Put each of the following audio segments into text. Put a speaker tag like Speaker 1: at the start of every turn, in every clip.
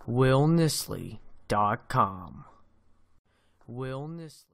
Speaker 1: WillNisley.com. Will Nisley.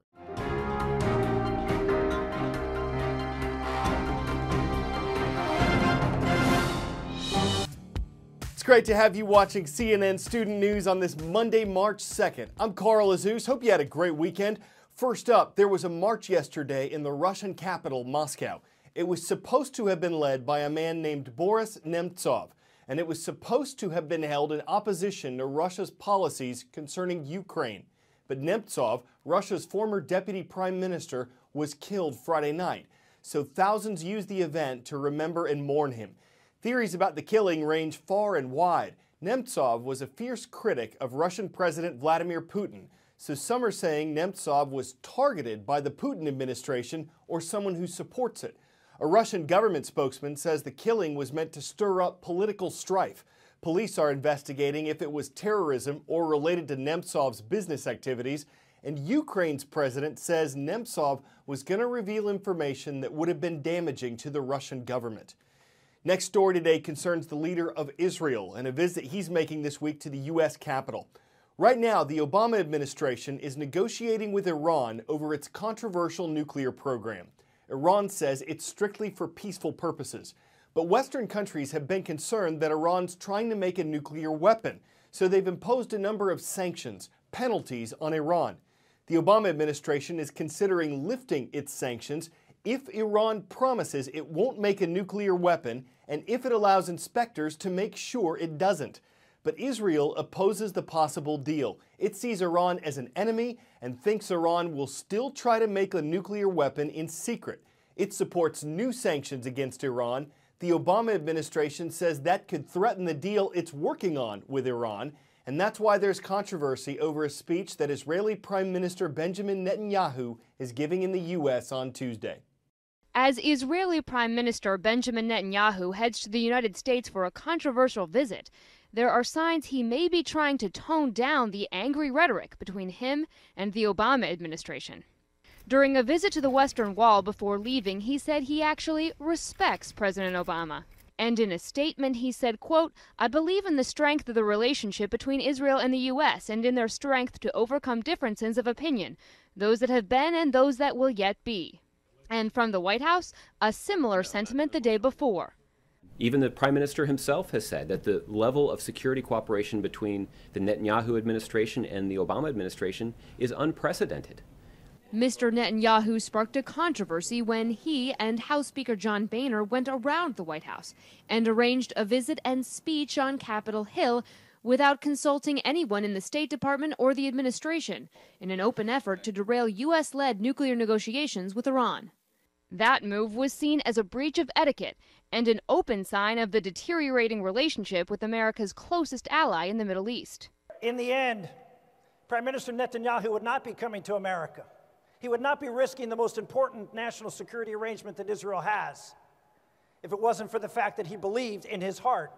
Speaker 2: It's great to have you watching CNN Student News on this Monday, March 2nd. I'm Carl Azuz. Hope you had a great weekend. First up, there was a march yesterday in the Russian capital, Moscow. It was supposed to have been led by a man named Boris Nemtsov, and it was supposed to have been held in opposition to Russia's policies concerning Ukraine. But Nemtsov, Russia's former deputy prime minister, was killed Friday night, so thousands used the event to remember and mourn him. Theories about the killing range far and wide. Nemtsov was a fierce critic of Russian President Vladimir Putin, so some are saying Nemtsov was targeted by the Putin administration or someone who supports it. A Russian government spokesman says the killing was meant to stir up political strife. Police are investigating if it was terrorism or related to Nemtsov's business activities, and Ukraine's president says Nemtsov was going to reveal information that would have been damaging to the Russian government. Next story today concerns the leader of Israel and a visit he's making this week to the U.S. Capitol. Right now, the Obama administration is negotiating with Iran over its controversial nuclear program. Iran says it's strictly for peaceful purposes. But Western countries have been concerned that Iran's trying to make a nuclear weapon, so they've imposed a number of sanctions, penalties on Iran. The Obama administration is considering lifting its sanctions if Iran promises it won't make a nuclear weapon and if it allows inspectors to make sure it doesn't. But Israel opposes the possible deal. It sees Iran as an enemy and thinks Iran will still try to make a nuclear weapon in secret. It supports new sanctions against Iran. The Obama administration says that could threaten the deal it's working on with Iran, and that's why there's controversy over a speech that Israeli Prime Minister Benjamin Netanyahu is giving in the U.S. on Tuesday.
Speaker 3: As Israeli Prime Minister Benjamin Netanyahu heads to the United States for a controversial visit, there are signs he may be trying to tone down the angry rhetoric between him and the Obama administration. During a visit to the Western Wall before leaving, he said he actually respects President Obama. And in a statement, he said, quote, "I believe in the strength of the relationship between Israel and the U.S. and in their strength to overcome differences of opinion, those that have been and those that will yet be." And from the White House, a similar sentiment the day before.
Speaker 4: Even the Prime Minister himself has said that the level of security cooperation between the Netanyahu administration and the Obama administration is unprecedented.
Speaker 3: Mr. Netanyahu sparked a controversy when he and House Speaker John Boehner went around the White House and arranged a visit and speech on Capitol Hill without consulting anyone in the State Department or the administration in an open effort to derail U.S.-led nuclear negotiations with Iran. That move was seen as a breach of etiquette and an open sign of the deteriorating relationship with America's closest ally in the Middle East.
Speaker 5: In the end, Prime Minister Netanyahu would not be coming to America. He would not be risking the most important national security arrangement that Israel has if it wasn't for the fact that he believed in his heart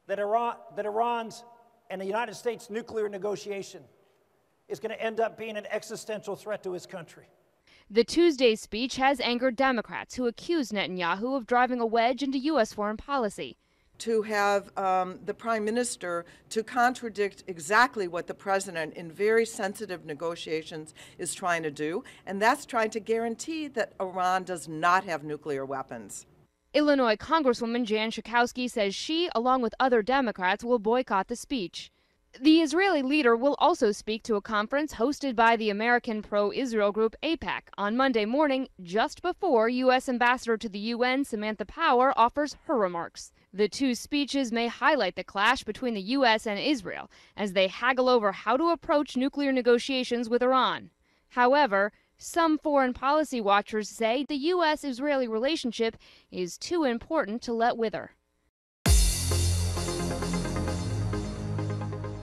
Speaker 5: that Iran's and the United States nuclear negotiation is going to end up being an existential threat to his country.
Speaker 3: The Tuesday speech has angered Democrats who accuse Netanyahu of driving a wedge into U.S. foreign policy.
Speaker 6: To have the Prime Minister to contradict exactly what the President in very sensitive negotiations is trying to do, and that's trying to guarantee that Iran does not have nuclear weapons.
Speaker 3: Illinois Congresswoman Jan Schakowsky says she, along with other Democrats, will boycott the speech. The Israeli leader will also speak to a conference hosted by the American pro-Israel group AIPAC on Monday morning, just before U.S. Ambassador to the UN Samantha Power offers her remarks. The two speeches may highlight the clash between the U.S. and Israel as they haggle over how to approach nuclear negotiations with Iran. However, some foreign policy watchers say the U.S.-Israeli relationship is too important to let wither.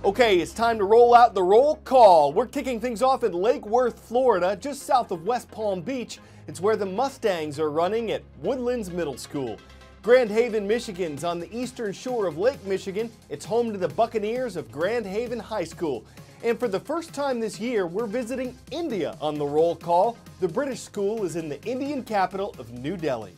Speaker 2: Okay, it's time to roll out the roll call. We're kicking things off in Lake Worth, Florida, just south of West Palm Beach. It's where the Mustangs are running at Woodlands Middle School. Grand Haven, Michigan's on the eastern shore of Lake Michigan. It's home to the Buccaneers of Grand Haven High School. And for the first time this year, we're visiting India on the roll call. The British school is in the Indian capital of New Delhi.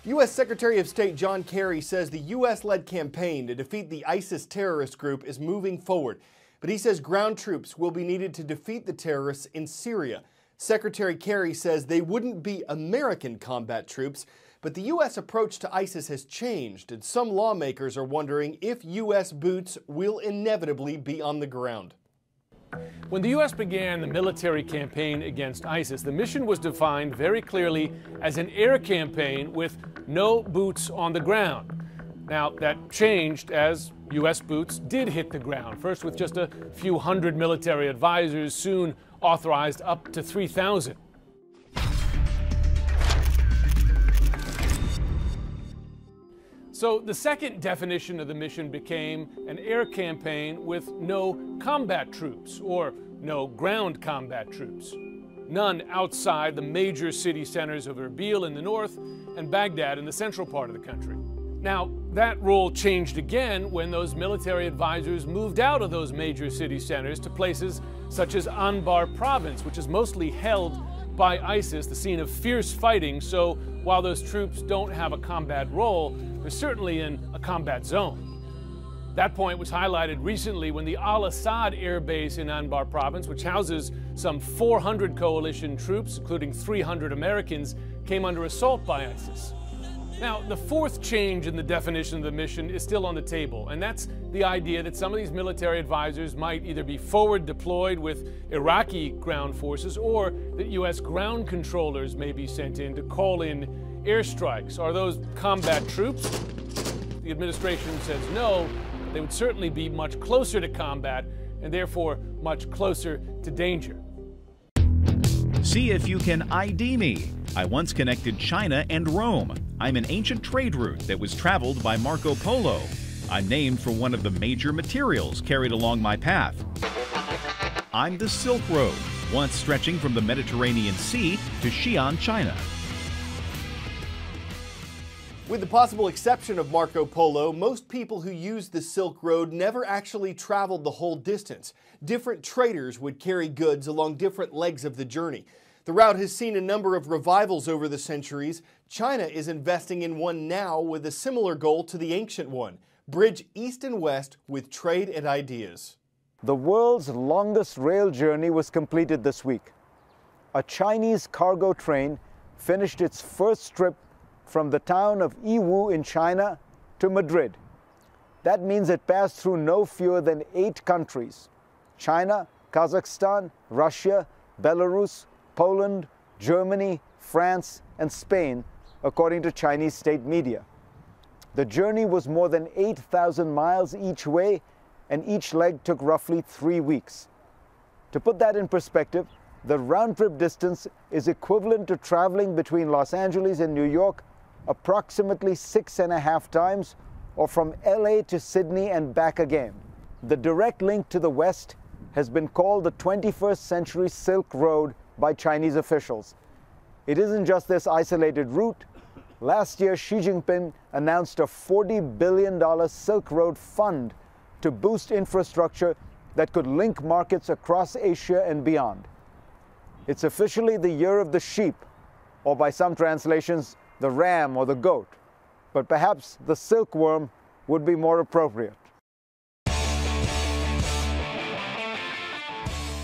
Speaker 2: U.S. Secretary of State John Kerry says the U.S.-led campaign to defeat the ISIS terrorist group is moving forward. But he says ground troops will be needed to defeat the terrorists in Syria. Secretary Kerry says they wouldn't be American combat troops, but the U.S. approach to ISIS has changed, and some lawmakers are wondering if U.S. boots will inevitably be on the ground.
Speaker 7: When the U.S. began the military campaign against ISIS, the mission was defined very clearly as an air campaign with no boots on the ground. Now, that changed as U.S. boots did hit the ground, first with just a few hundred military advisors, soon authorized up to 3,000. So the second definition of the mission became an air campaign with no combat troops, or no ground combat troops. None outside the major city centers of Erbil in the north and Baghdad in the central part of the country. Now, that rule changed again when those military advisors moved out of those major city centers to places such as Anbar province, which is mostly held by ISIS, the scene of fierce fighting. So while those troops don't have a combat role, they're certainly in a combat zone. That point was highlighted recently when the Al-Assad air base in Anbar province, which houses some 400 coalition troops, including 300 Americans, came under assault by ISIS. Now, the fourth change in the definition of the mission is still on the table, and that's the idea that some of these military advisors might either be forward deployed with Iraqi ground forces, or that U.S. ground controllers may be sent in to call in airstrikes. Are those combat troops? The administration says no. They would certainly be much closer to combat, and therefore much closer to danger.
Speaker 8: See if you can ID me. I once connected China and Rome. I'm an ancient trade route that was traveled by Marco Polo. I'm named for one of the major materials carried along my path. I'm the Silk Road, once stretching from the Mediterranean Sea to Xi'an, China.
Speaker 2: With the possible exception of Marco Polo, most people who used the Silk Road never actually traveled the whole distance. Different traders would carry goods along different legs of the journey. The route has seen a number of revivals over the centuries. China is investing in one now with a similar goal to the ancient one: bridge east and west with trade and ideas.
Speaker 9: The world's longest rail journey was completed this week. A Chinese cargo train finished its first trip from the town of Yiwu in China to Madrid. That means it passed through no fewer than 8 countries: China, Kazakhstan, Russia, Belarus, Poland, Germany, France, and Spain, according to Chinese state media. The journey was more than 8,000 miles each way, and each leg took roughly 3 weeks. To put that in perspective, the round-trip distance is equivalent to traveling between Los Angeles and New York approximately 6.5 times, or from LA to Sydney and back again. The direct link to the West has been called the 21st century Silk Road by Chinese officials. It isn't just this isolated route. Last year, Xi Jinping announced a $40 billion Silk Road fund to boost infrastructure that could link markets across Asia and beyond. It's officially the year of the sheep, or by some translations, the ram or the goat. But perhaps the silkworm would be more appropriate.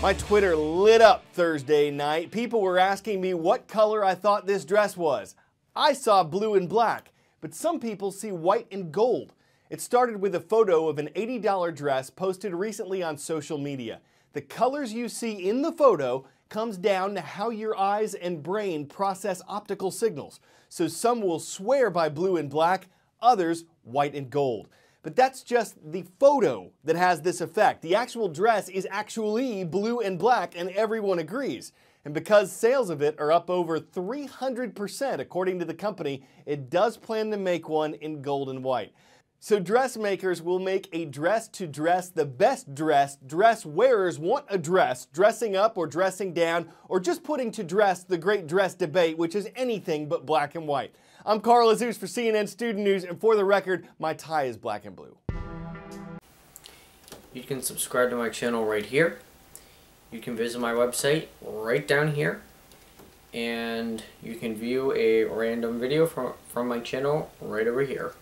Speaker 2: My Twitter lit up Thursday night. People were asking me what color I thought this dress was. I saw blue and black, but some people see white and gold. It started with a photo of an $80 dress posted recently on social media. The colors you see in the photo comes down to how your eyes and brain process optical signals. So some will swear by blue and black, others white and gold. But that's just the photo that has this effect. The actual dress is actually blue and black, and everyone agrees. And because sales of it are up over 300%, according to the company, it does plan to make one in gold and white. So dressmakers will make a dress to dress the best dressed. Dress wearers want a dress, dressing up or dressing down, or just putting to dress the great dress debate, which is anything but black and white. I'm Carl Azuz for CNN Student News, and for the record, my tie is black and blue.
Speaker 10: You can subscribe to my channel right here. You can visit my website right down here. and you can view a random video from my channel right over here.